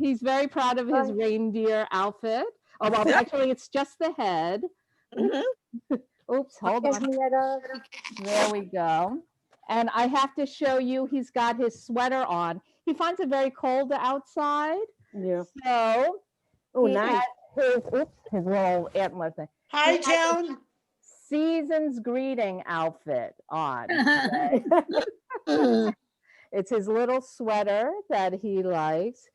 He's very proud of his reindeer outfit. Oh, well, actually, it's just the head. Oops, hold on. There we go. And I have to show you, he's got his sweater on. He finds it very cold outside. Yeah. So, Oh, he nice. has his little antler thing. Hi, Joan. Season's greeting outfit on. It's his little sweater that he likes.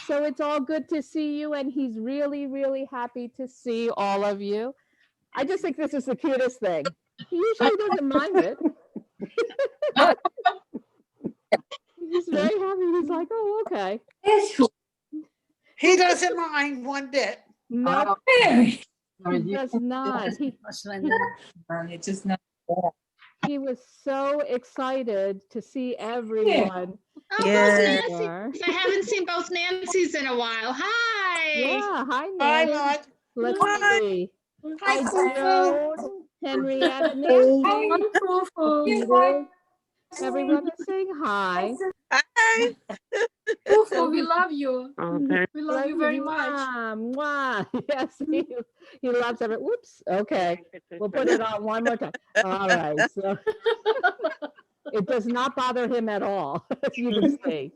So it's all good to see you, and he's really, really happy to see all of you. I just think this is the cutest thing. He usually doesn't mind it. He's very happy. He's like, oh, okay. He doesn't mind one bit. No, he does not. It's just not. He was so excited to see everyone. Oh, Yeah. both Nancy's. I haven't seen both Nancy's in a while. Hi. Yeah, hi, Hi, Nancy. Maud. Let's Hi. see. Hi, Hi, Joan, Henrietta, Nancy. Everyone is saying hi. Hi. Fufu, we love you. Okay. We love you very much. Mwah. Yes, he loves it. Whoops. Okay, we'll put it on one more time. All right. So it does not bother him at all, as you can see.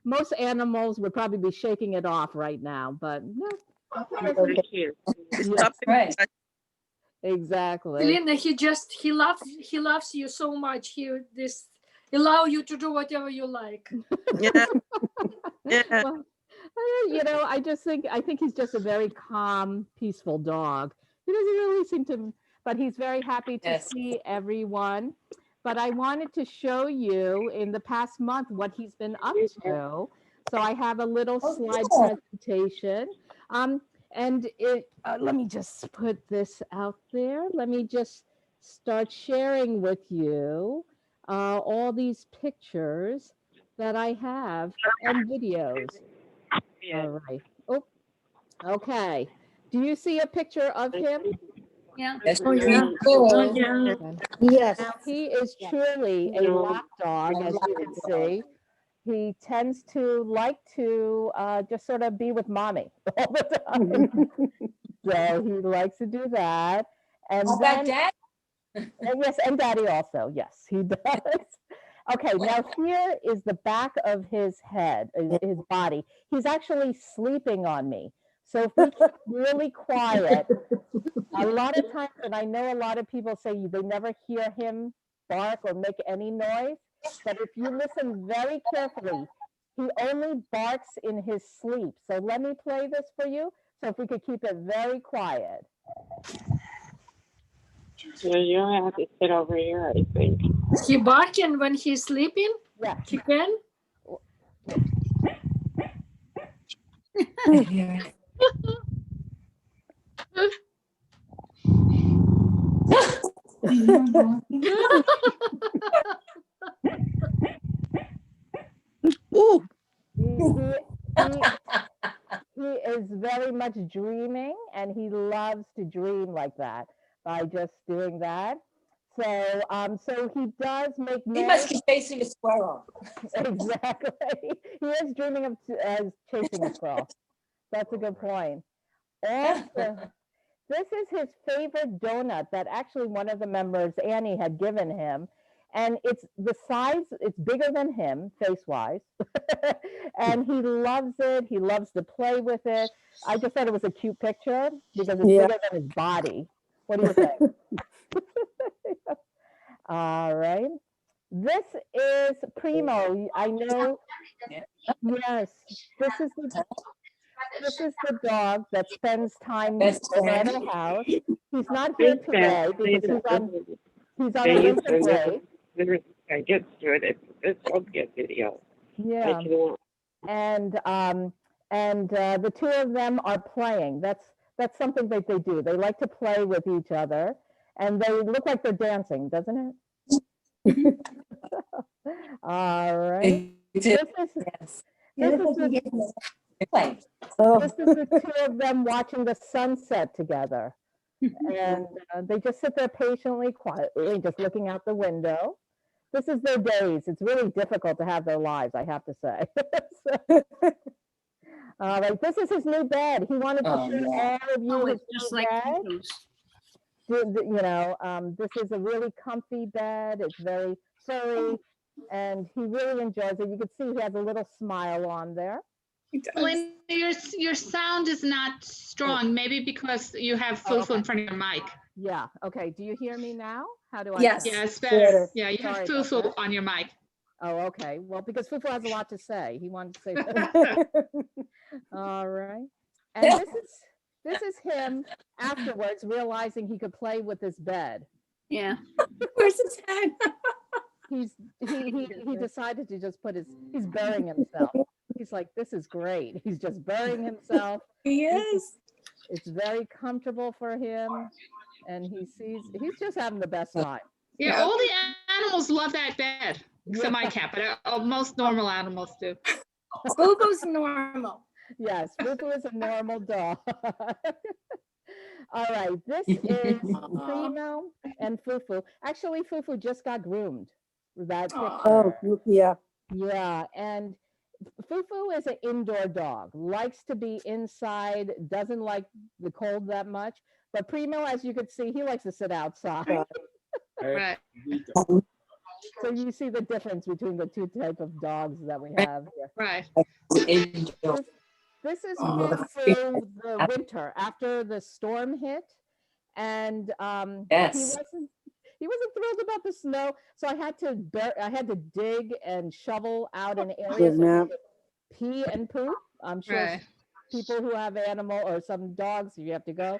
Most animals would probably be shaking it off right now, but no, Very cute. yes, Right. exactly. Linda, he loves you so much. He allow you to do whatever you like. Yeah. Yeah. Well, I think he's just a very calm, peaceful dog. He doesn't really seem to, but he's very happy to Yes. see everyone. But I wanted to show you in the past month what he's been up to. So I have a little slide presentation. And let me just put this out there. Let me just start sharing with you all these pictures that I have and videos. All right. Oh, okay. Do you see a picture of him? Yeah. That's Oh, pretty yeah. cool. Oh, yeah. Yes. Now, he is truly a lap dog, as you can see. He tends to like to just sort of be with mommy all the time. So he likes to do that. And How then, about Dad? yes, and daddy also. Yes, he does. Okay, now here is the back of his head, his body. He's actually sleeping on me. So if we keep really quiet, a lot of times, and I know a lot of people say they never hear him bark or make any noise, but if you listen very carefully, he only barks in his sleep. So let me play this for you. So if we could keep it very quiet. So you have to sit over here, I think. Is he barking when he's sleeping? Yeah. He can? Ooh. He is very much dreaming, and he loves to dream like that by just doing that. So, so he does make He must noise. be chasing a squirrel. Exactly. He is dreaming of chasing a squirrel. That's a good point. Also, this is his favorite donut that actually one of the members, Annie, had given him. And it's the size, it's bigger than him, face-wise. And he loves it. He loves to play with it. I just thought it was a cute picture because it's Yeah. bigger than his body. What do you think? All right. This is Primo. I know. Yes. This is the dog that spends time Best at friend. our house. He's not here today because he's on a winter break. I get through it. It's all good video. Yeah. And the two of them are playing. That's something that they do. They like to play with each other, and they look like they're dancing, doesn't it? All right. They do. This Yes. is the Play. Oh. This is the two of them watching the sunset together. And they just sit there patiently, quietly, just looking out the window. This is their days. It's really difficult to have their lives, I have to say. All right, this is his new bed. He wanted to Oh, show yeah. all of you Oh, his it's just new like bed. Fufu's. This is a really comfy bed. It's very furry, and he really enjoys it. You can see he has a little smile on there. He does. Linda, your sound is not strong, maybe because you have Oh, Fufu in front of your mic. Yeah. Okay. Do you hear me now? How do I? Yes. Yeah, it's Better. better. Yeah, you have Sorry about Fufu that. on your mic. Oh, okay. Well, because Fufu has a lot to say. He wanted to say that. All right. And this is him afterwards realizing he could play with this bed. Yeah. Where's his head? He decided to just he's burying himself. He's like, this is great. He's just burying himself. He is. It's very comfortable for him. And he's just having the best time. Yeah, Yeah. all the animals love that bed, except my cat, but most normal animals do. Fufu's normal. Yes, Fufu is a normal dog. All right, this is Primo and Fufu. Actually, Fufu just got groomed. That Aw. picture. Yeah. Yeah, and Fufu is an indoor dog, likes to be inside, doesn't like the cold that much. But Primo, as you can see, he likes to sit outside. Right. So you see the difference between the two type of dogs that we have here. Right. This is him through the winter after the storm hit, and Yes. he wasn't thrilled about the snow. So I had to dig and shovel out an area so he could pee and poop. I'm sure Right. people who have animal or some dogs, you have to go.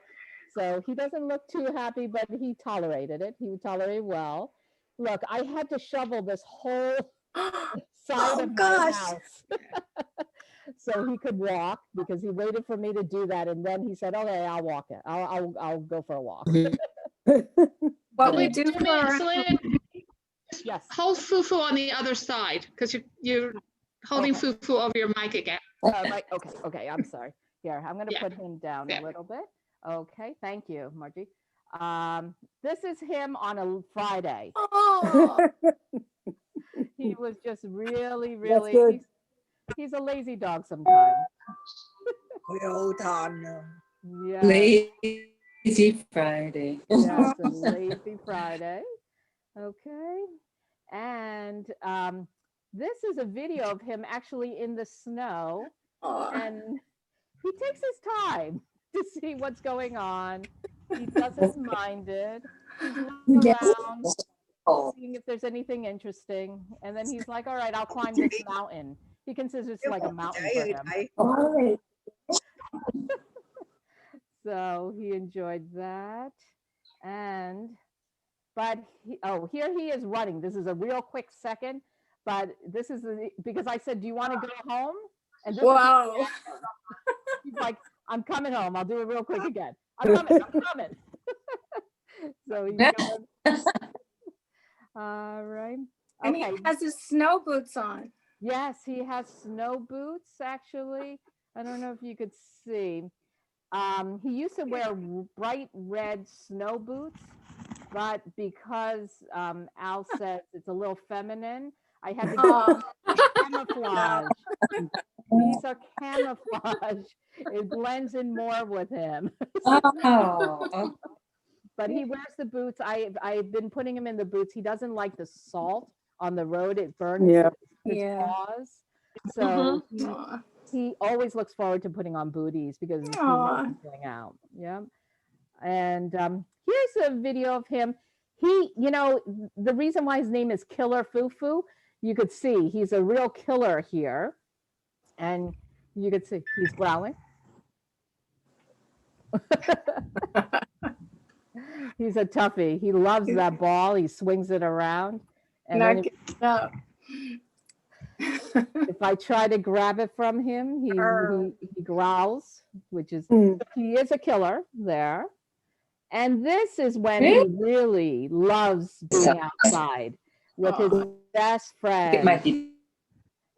So he doesn't look too happy, but he tolerated it. He tolerated well. Look, I had to shovel this whole side Oh, of my gosh. house so he could walk, because he waited for me to do that, and then he said, "Okay, I'll walk it. I'll go for a walk." What we Wait, do Jimmy, for Selena, Yes. hold Fufu on the other side, because you're holding Okay. Fufu over your mic again. Right. Okay. I'm sorry. Here, I'm going to Yeah. put him down Yeah. a little bit. Okay. Thank you, Margie. This is him on a Friday. Oh, He was just really, That's really. good. He's a lazy dog sometimes. Well done. Yeah. Lazy Friday. Yeah, it's a lazy Friday. Okay. And this is a video of him actually in the snow, oh. and he takes his time to see what's going on. He doesn't mind it. He's looking around, Oh, seeing if there's anything interesting. And then he's like, all right, I'll climb this mountain. He considers it's like a mountain for him. all right. So he enjoyed that. Here he is running. This is a real quick second, but this is because I said, do you want to go home? And this Wow. he's like, I'm coming home. I'll do it real quick again. I'm coming. So he's going. All right. And he Okay. has his snow boots on. Yes, he has snow boots, actually. I don't know if you could see. He used to wear bright red snow boots, but because Al says it's a little feminine, I had to Oh, go camouflage. These are camouflage. It blends in more with him. Oh, But he wears the boots. I've been putting him in the boots. He doesn't like the salt on the road. It burns Yeah. his Yeah. paws. So Aw. he always looks forward to putting on booties because he Aw. knows he's going out. Yeah. And here's a video of him. The reason why his name is Killer Fufu, you could see he's a real killer here. And you could see he's growling. He's a toughie. He loves that ball. He swings it around. And Not then getting up. if I try to grab it from him, he growls, which is, Mm. he is a killer there. And this is when he really loves being outside with his best it friend. might be.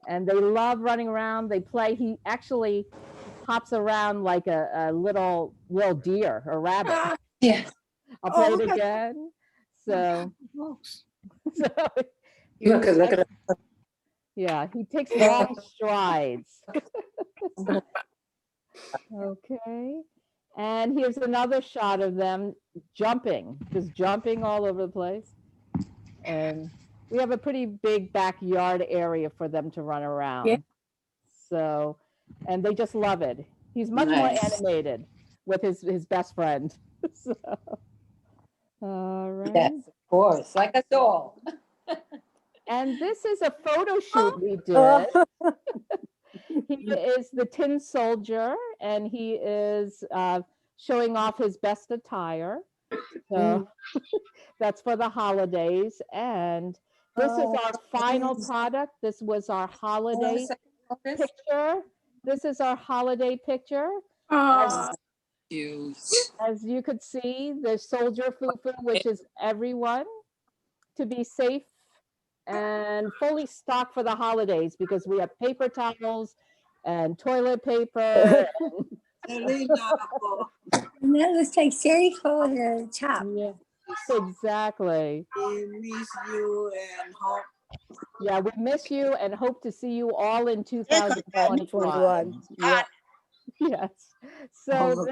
And they love running around. They play. He actually hops around like a little deer or rabbit. Yeah. I'll play Oh, it look at- again. So, so Look at yeah, he takes long strides. Okay. And here's another shot of them jumping, just jumping all over the place. And we have a pretty big backyard area for them to run around. So, and they just love it. He's much more Nice. animated with his best friend. So, all right. Yes, of course, like us all. And this is a photo shoot we did. He is the Tin Soldier, and he is showing off his best attire. So that's for the holidays. And this is our final product. This was our holiday picture. This is our holiday picture. Oh, As you could see, the soldier fufu, which is everyone to be safe and fully stocked for the holidays because we have paper towels and toilet paper. That looks like Sherry calling a chop. Yeah, exactly. We miss you and hope Yeah, we miss you and hope to see you all in 2021. Yeah. Yes. So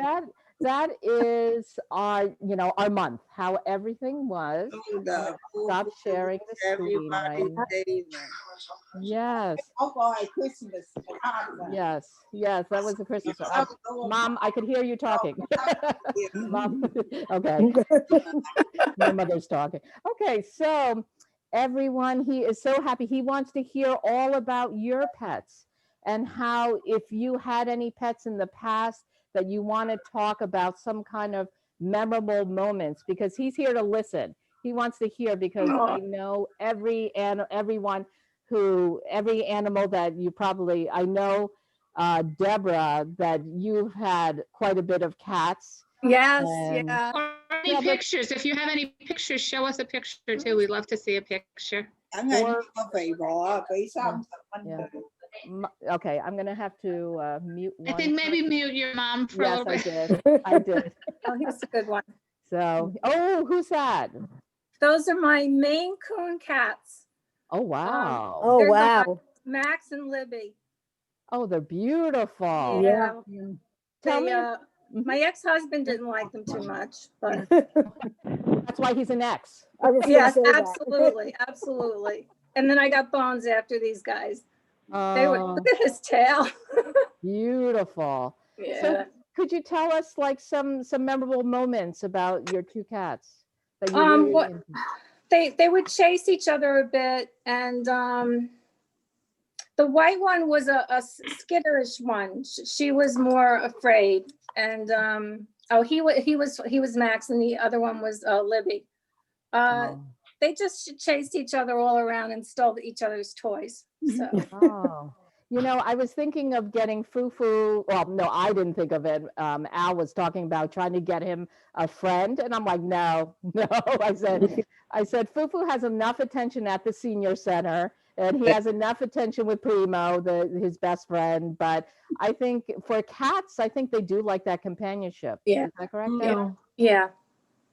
that is our, our month, how everything was. Stop sharing the screen right everybody now. day. Yes, Oh, Christmas. yes, that was the Christmas. Mom, I could hear you talking. Mom, okay. My mother's talking. Okay, so everyone, he is so happy. He wants to hear all about your pets and how, if you had any pets in the past that you want to talk about, some kind of memorable moments, because he's here to listen. He wants to hear, because I know every animal that you probably, I know, Deborah, that you've had quite a bit of cats. yes, And- yeah. Or any pictures. If you have any pictures, show us a picture too. We'd love to see a picture. Anh này có phải bỏ cái xong Yeah. Okay, I'm gonna have to mute one. I think maybe mute your mom for a Yes, little I bit. did. I did. Oh, here's a good one. So, oh, who's that? Those are my Maine Coon cats. Oh, wow. Oh, They're the wow. Max and Libby. Oh, they're beautiful. Yeah. Tell They, me, my ex-husband didn't like them too much, but that's why he's an ex. I was gonna yes, say that. absolutely, absolutely. And then I got Bones after these guys. They were, Oh, look at his tail. beautiful. Yeah. Could you tell us like some memorable moments about your two cats that you Um, really what- into? They would chase each other a bit, and the white one was a skitterish one. She was more afraid, and he was Max, and the other one was Libby. Oh. They just chased each other all around and stole each other's toys. So Oh, I was thinking of getting Fufu. Well, no, I didn't think of it. Al was talking about trying to get him a friend, and I'm like, no. I said, Fufu has enough attention at the senior center, and he has enough attention with Primo, his best friend. But I think for cats, I think they do like that companionship. Yeah. Is that correct? Yeah. Al? yeah.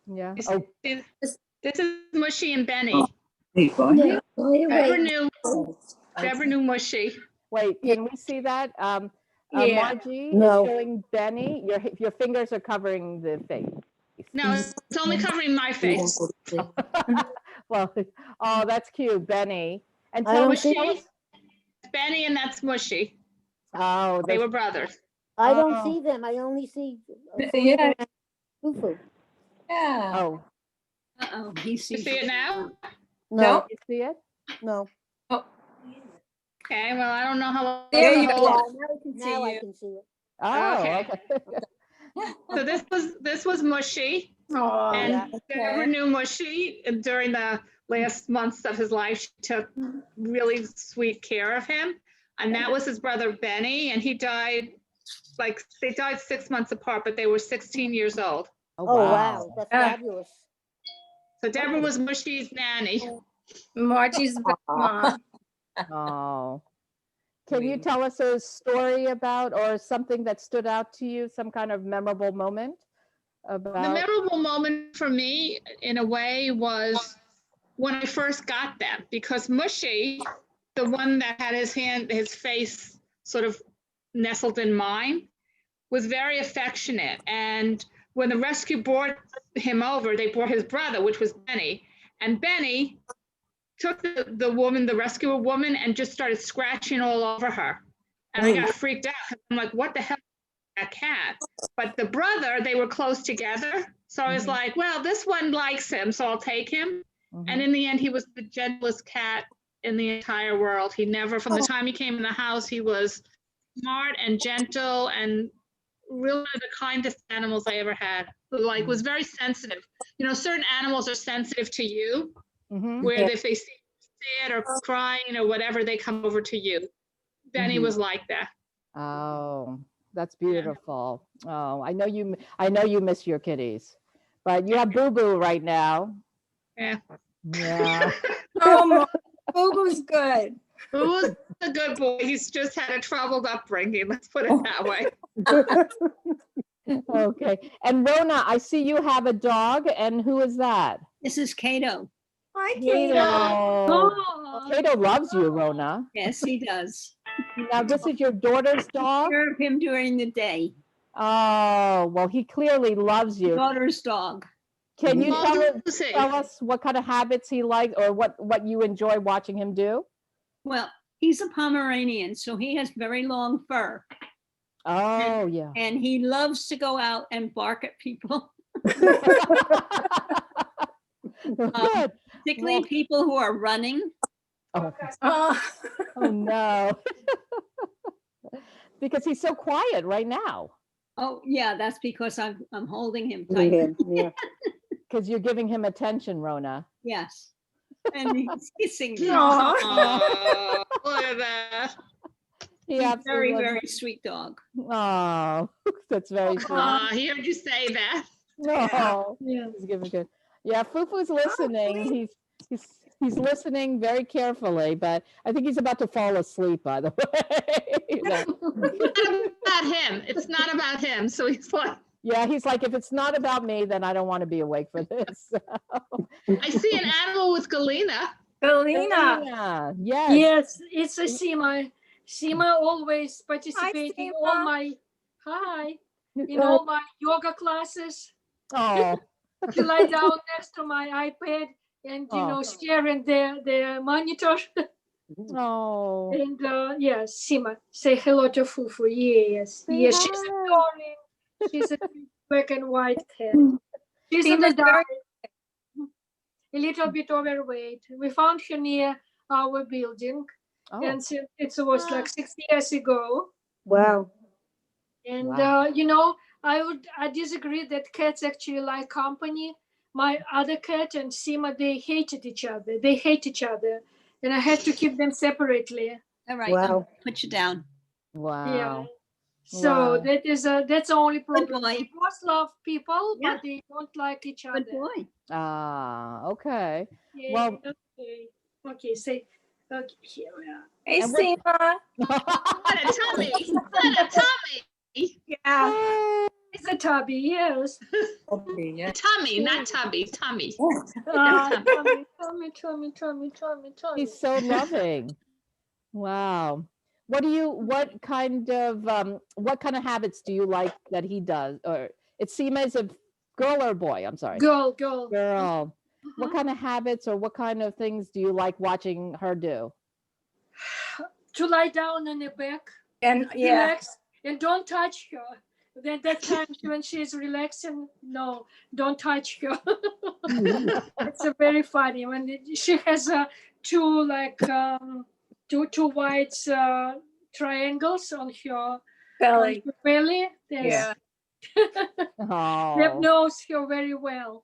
Yeah. This, Oh, this is Mushy and Benny. Yeah. Wait, Deborah knew Mushy. wait, can we see that? Yeah. Margie No. is showing Benny. Your fingers are covering the face. No, it's only covering my face. Well, oh, that's cute, Benny. And I tell don't me, see- tell us- Benny and that's Mushy. oh, They those- were brothers. I Oh. don't see them. I only see Yeah. Fufu. Yeah. oh, Uh-oh. You see it now? No, you see it? no. Okay, well, I don't know how. There you Yeah, go. now I can see it. Oh, Okay. okay. So this was Mushy, Oh, and Deborah knew Mushy during the last months of his life. She took really sweet care of him, and that was his brother Benny, and he died. They died 6 months apart, but they were 16 years old. Oh, Oh, wow. wow. That's Ah. fabulous. So Deborah was Mushy's nanny. Margie's best mom. Oh. Can you Sweet. tell us a story about, or something that stood out to you, some kind of memorable moment The about? memorable moment for me, in a way, was when I first got them, because Mushy, the one that had his face sort of nestled in mine, was very affectionate. And when the rescue brought him over, they brought his brother, which was Benny. And Benny took the woman, the rescuer woman, and just started scratching all over her. And I got freaked out. I'm like, what the hell is that cat? But the brother, they were close together. So I was like, well, this one likes him, so I'll take him. And in the end, he was the gentlest cat in the entire world. He never, from the time he came in the house, he was smart and gentle and really the kindest animals I ever had. Like, was very sensitive. You know, certain animals are sensitive to you, where if they see you sad or crying or whatever, they come over to you. Benny was like that. Oh, that's beautiful. Oh, I know you miss your kitties, but you have Boo Boo right now. Yeah. Yeah. Oh, Boo-Boo's good. Who's a good boy? He's just had a troubled upbringing. Let's put it that way. Okay. And Rona, I see you have a dog, and who is that? This is Cato. Hi, Cato. Oh, Cato loves you, Rona. Yes, he does. Now, this is your daughter's dog? Care of him during the day. Oh, well, he clearly loves you. Daughter's dog. Can you Oh, Lucy. tell us what kind of habits he likes or what you enjoy watching him do? Well, he's a Pomeranian, so he has very long fur. Oh, yeah. And he loves to go out and bark at people, Good. particularly people who are running. Oh, oh, oh, no. Because he's so quiet right now. Oh, yeah, that's because I'm holding him tight. Yeah. Because you're giving him attention, Rona. Yes. And he's kissing me. Oh, look at that. He He's a absolutely very, loves- very sweet dog. Oh, that's very sweet. He heard you say that. No, yeah. he's giving good. Yeah, Fufu's listening. He's listening very carefully, but I think he's about to fall asleep, by the way. Yeah. It's not about him. It's not about him. So he's like, Yeah, he's like, if it's not about me, then I don't want to be awake for this. I see an animal with Galena. Galina. Yeah, yes. Yes, it's a Sima. Sima always participate in all Sima. my in all my yoga classes. Oh, She lie down next to my iPad and Oh. staring the monitor. oh. And yes, Sima, say hello to Fufu. Yes, Say yes, she's hi. adorable. She's a black and white cat. She's in Sima's the dark, a little bit overweight. We found her near our building, Oh, and it was like 6 years ago. Wow. And Wow. I disagree that cats actually like company. My other cat and Sima, they hated each other. They hate each other, and I had to keep them separately. All right, Wow. I'll put you down. wow. Yeah. So Wow. that's the only Good problem. boy. They both love people, Yeah. but they don't like each Good other. boy. Ah, okay. Yeah, Well- okay. Say, okay, here we are. Hey, And what- Sima. What a tummy. What a tummy. Yeah. It's a tubby, yes. Okay, yeah. Tummy, not tubby. Tummy. Tummy. He's so loving. Wow. What kind of habits do you like that he does? Or it seems as a girl or boy? I'm sorry. Girl. Girl. What kind of habits or what kind of things do you like watching her do? To lie down on the back, And yeah. relax, and don't touch her. Then that time when she's relaxing, no, don't touch her. It's a very funny when she has two white triangles on her Belly. belly. Yeah. That Oh, knows her very well.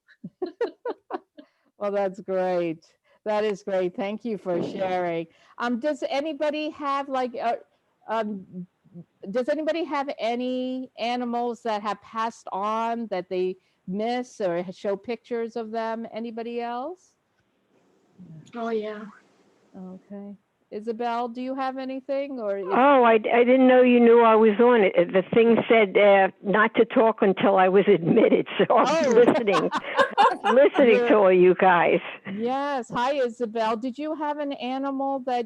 well, that's great. That is great. Thank you for sharing. Does anybody have does anybody have any animals that have passed on that they miss or show pictures of them? Anybody else? Oh yeah. Okay. Isabel, do you have anything or? Oh, I didn't know you knew I was on it. The thing said not to talk until I was admitted, so I'm listening to all you guys. Yes. Hi, Isabel. Did you have an animal that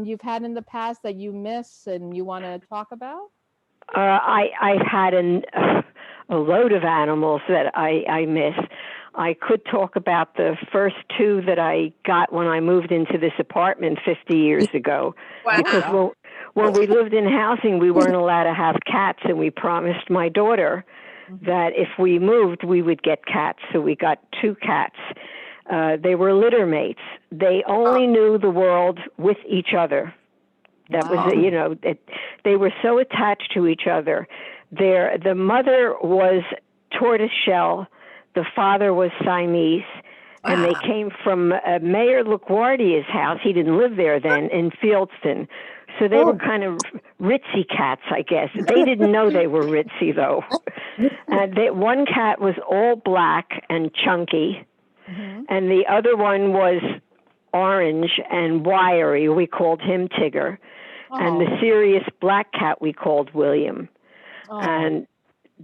you've had in the past that you miss and you want to talk about? I've had a load of animals that I miss. I could talk about the first two that I got when I moved into this apartment 50 years ago. Because when we lived in housing, we weren't allowed to have cats, and we promised my daughter that if we moved, we would get cats. So we got 2 cats. They were litter mates. They only knew the world with each other. That was, you know, they were so attached to each other. The mother was tortoiseshell. The father was Siamese. And they came from Mayor LaGuardia's house. He didn't live there then, in Fieldston. So they were kind of ritzy cats, I guess. They didn't know they were ritzy, though. One cat was all black and chunky. And the other one was orange and wiry. We called him Tigger. And the serious black cat we called William. And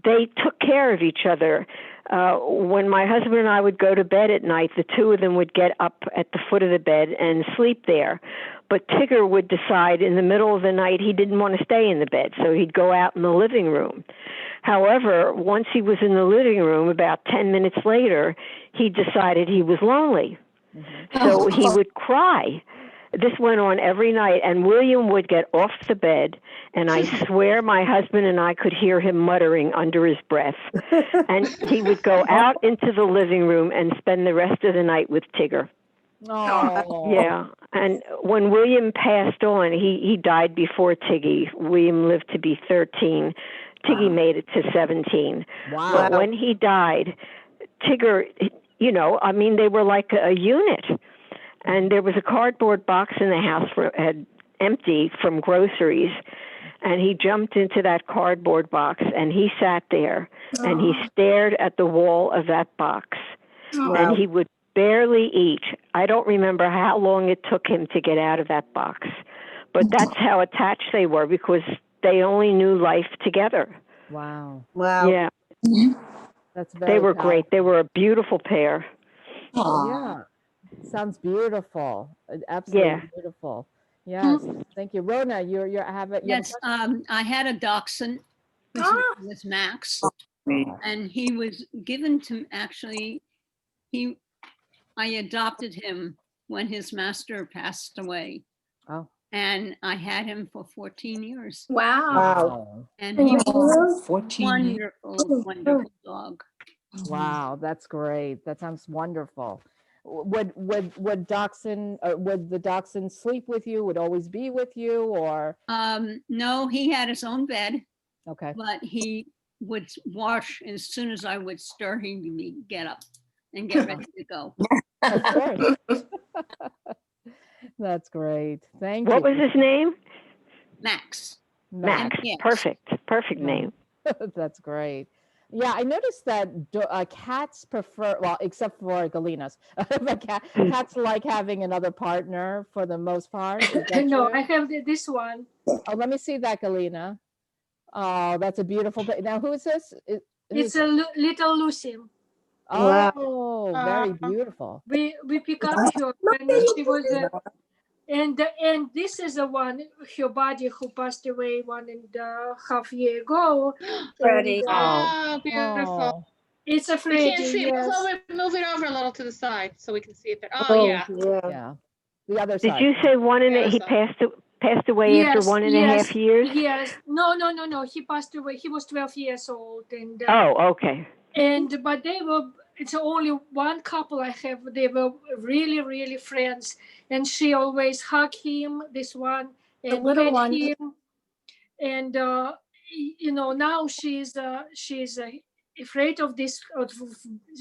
they took care of each other. When my husband and I would go to bed at night, the 2 of them would get up at the foot of the bed and sleep there. But Tigger would decide in the middle of the night he didn't want to stay in the bed, so he'd go out in the living room. However, once he was in the living room, about 10 minutes later, he decided he was lonely. So he would cry. This went on every night, and William would get off the bed, and I swear my husband and I could hear him muttering under his breath. And he would go out into the living room and spend the rest of the night with Tigger. Yeah, and when William passed on, he died before Tiggy. William lived to be 13. Tiggy made it to 17. But when he died, Tigger, you know, I mean, they were like a unit. And there was a cardboard box in the house empty from groceries. And he jumped into that cardboard box, and he sat there, and he stared at the wall of that box. And he would barely eat. I don't remember how long it took him to get out of that box. But that's how attached they were, because they only knew life together. Wow. Yeah. That's very They were powerful. great. They were a beautiful pair. Yeah. Sounds beautiful. Absolutely beautiful. Yes. Thank you. Rona, you have it. Yes, I had a dachshund. His name was Max, and he was given to I adopted him when his master passed away. Oh. And I had him for 14 years. Wow. And he was 14 years. wonderful dog. Wow, that's great. That sounds wonderful. Would the dachshund sleep with you? Would always be with you, or? No, he had his own bed. Okay. But he would wash as soon as I would stir. He'd get up and get ready to go. That's great. That's great. Thank you. What was his name? Max. Max. Yes. Perfect name. That's great. Yeah, I noticed that cats prefer, well, except for Galena's, but cats like having another partner for the most part. Is that No, true? I have this one. Oh, let me see that, Galena. Oh, that's a beautiful. Now, who is this? It's a little Lucy. Oh, very beautiful. We pick up her when she was and this is the one, her body, who passed away 1.5 years ago. Freddie. Oh, beautiful. It's a We Freddie. can't see it. Yes. So we move it over a little to the side so we can see it there. Oh, yeah. Yeah. The other side. Did you say he passed away after 1.5 years? Yes. No. He passed away. He was 12 years old. And Okay. but it's only one couple I have. They were really, really friends. And she always hugged him, this one, and The little fed one. him. And, now she's afraid of this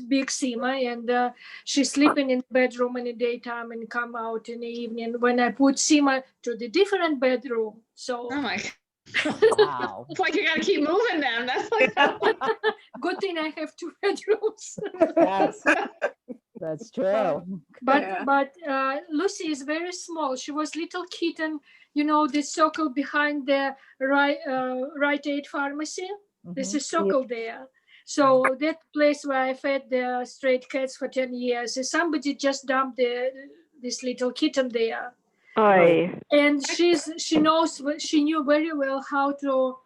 big Sima, and she's sleeping in the bedroom in the daytime and come out in the evening when I put Sima to the different bedroom. So Oh, my. Wow. It's like you got to keep moving them. That's like, good thing I have 2 bedrooms. Yes. That's true. But Lucy is very small. She was little kitten, the circle behind the Rite Aid pharmacy. There's a circle there. So that place where I fed the stray cats for 10 years, somebody just dumped this little kitten there. Oy. And she knew very well how to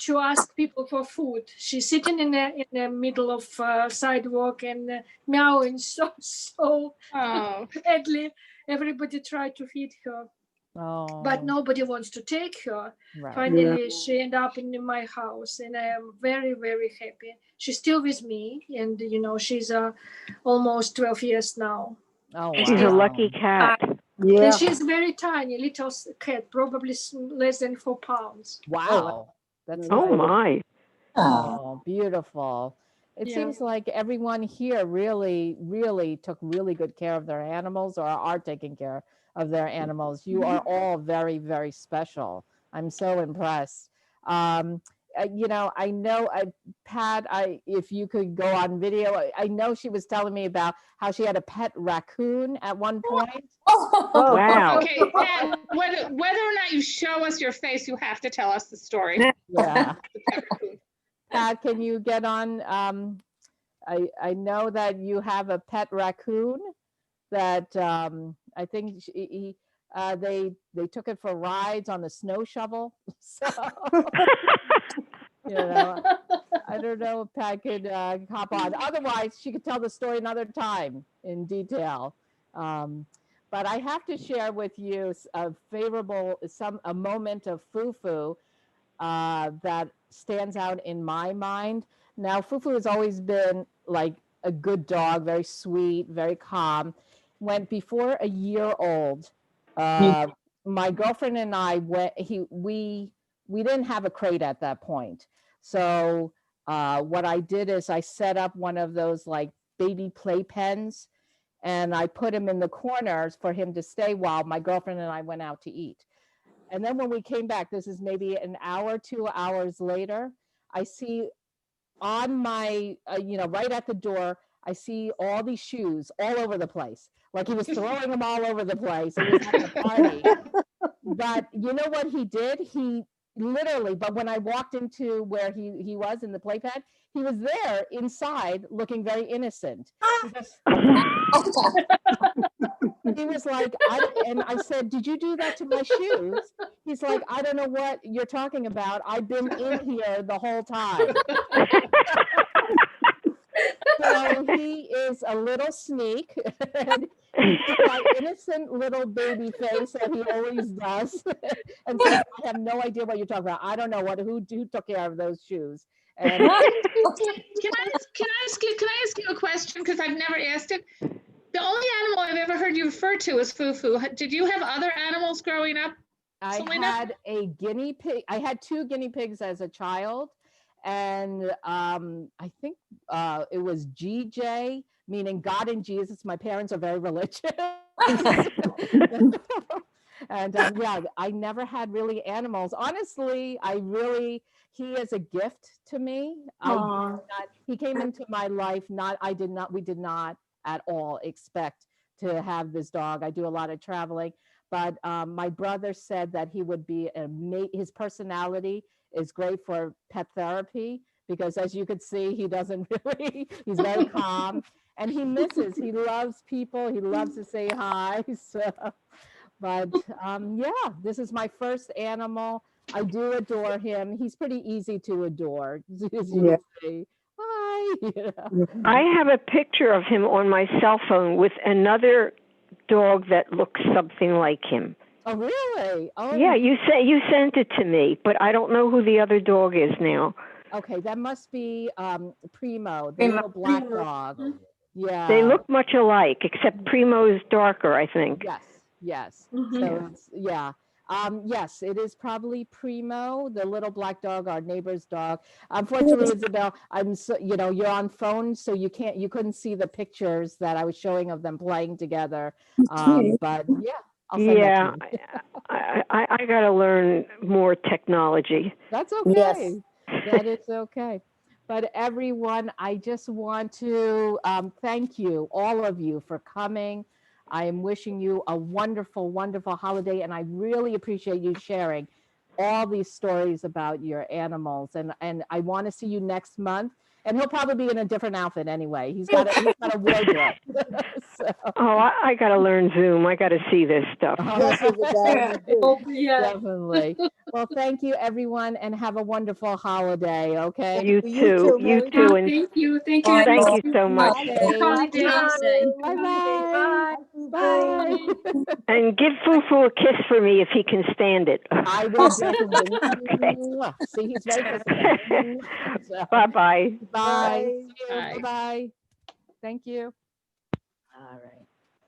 to ask people for food. She's sitting in the middle of sidewalk and meowing so Oh, badly. Everybody tried to feed her, Oh, but nobody wants to take her. right. Finally, she ended up in my house, and I am very, very happy. She's still with me, and she's almost 12 years now. Oh, She's a wow. lucky cat. And she's very tiny, little cat, probably less than 4 pounds. Wow. That's Oh nice. my. Oh, beautiful. It Yeah. seems like everyone here really, really took really good care of their animals or are taking care of their animals. You are all very, very special. I'm so impressed. I know, Pat, if you could go on video, I know she was telling me about how she had a pet raccoon at one point. Wow. okay. Pat, whether or not you show us your face, you have to tell us the story. Yeah. The pet raccoon. Pat, can you get on? I know that you have a pet raccoon that I think they took it for rides on the snow shovel. So, I don't know if Pat could hop on. Otherwise, she could tell the story another time in detail. But I have to share with you a moment of Fufu that stands out in my mind. Now, Fufu has always been like a good dog, very sweet, very calm. When before a year old, my girlfriend and I went. We didn't have a crate at that point, so what I did is I set up one of those like baby play pens, and I put him in the corners for him to stay while my girlfriend and I went out to eat. And then when we came back, this is maybe an hour, 2 hours later, I see on my, right at the door, I see all these shoes all over the place. Like he was throwing them all over the place. It was like a party. But you know what he did? He literally, but when I walked into where he was in the playpen, he was there inside looking very innocent. He was like, and I said, "Did you do that to my shoes?" He's like, "I don't know what you're talking about. I've been in here the whole time." So he is a little sneak. And he's that innocent little baby face that he always does. And says, "I have no idea what you're talking about. I don't know who took care of those shoes." And Can I ask you a question? Because I've never asked it. The only animal I've ever heard you refer to is Fufu. Did you have other animals growing up? I Selena? had a guinea pig. I had 2 guinea pigs as a child. And I think it was GJ, meaning God and Jesus. My parents are very religious. And yeah, I never had really animals. Honestly, he is a gift to me. He came into my life, we did not at all expect to have this dog. I do a lot of traveling, but my brother said that he would be his personality is great for pet therapy, because as you could see, he doesn't really, he's very calm, and he loves people. He loves to say hi. So, but yeah, this is my first animal. I do adore him. He's pretty easy to adore. As you can see. Hi. I have a picture of him on my cell phone with another dog that looks something like him. Oh, really? Oh, yeah. You sent it to me, but I don't know who the other dog is now. Okay, that must be Primo, the little black dog. Yeah. They look much alike, except Primo's darker, I think. Yes. So it's, yeah. Yes, it is probably Primo, the little black dog, our neighbor's dog. Unfortunately, Isabel, you're on phone, so you couldn't see the pictures that I was showing of them playing together. But yeah. Yeah, I got to learn more technology. That's okay. Yes. That is okay. But everyone, I just want to thank you, all of you, for coming. I am wishing you a wonderful, wonderful holiday, and I really appreciate you sharing all these stories about your animals. And I want to see you next month. And he'll probably be in a different outfit anyway. He's got a wardrobe. Oh, I got to learn Zoom. I got to see this stuff. Yes, Isabel, you do. Yeah. Definitely. Well, thank you, everyone, and have a wonderful holiday, okay? You You too. too, You Mary. too. And Thank you. thank you so much. Holiday. Bye-bye. Bye. And give Fufu a kiss for me if he can stand it. I will definitely. Okay. Mwah. See, he's very good. So, Bye-bye. Bye. See you. Bye. Bye-bye. Thank you. All right.